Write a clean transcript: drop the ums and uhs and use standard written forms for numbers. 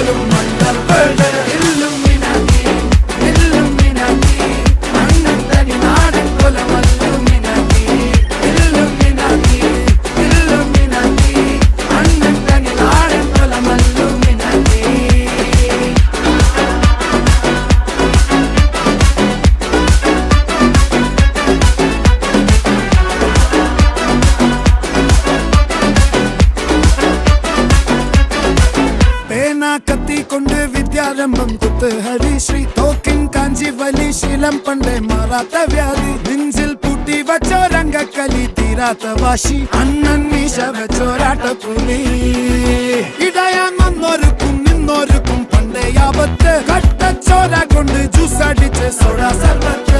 പോലും മണ്ടപ്പേട് Illuminati Illuminati അണ്ണൻ തനി നാടൻ കൊലമല്ലുമിനാറ്റി ഇല്ലുമിനാറ്റി ഇല്ലുമിനാറ്റി അണ്ണൻ തനി നാടൻ കൊലമല്ലുമിനാറ്റി. കത്തി കൊണ്ട് വിദ്യാരംഭം കുത്ത് ഹരിശ്രീ തോക്കിൻ കാഞ്ചി വലി ശീലം പണ്ടേ മാറാത്ത വ്യാധി നെഞ്ചിൽ പൂട്ടി വച്ചോരംഗക്കലി തീരാത്ത വാശി അണ്ണൻ മീശ വെച്ചോരാട്ട പുലി ഇടയാൻ വന്നോർക്കും നിന്നോർക്കും പണ്ടേ ആപത്ത് കട്ടച്ചോര കൊണ്ട് ജ്യൂസ് അടിച്ച് സോഡ സർബത്ത്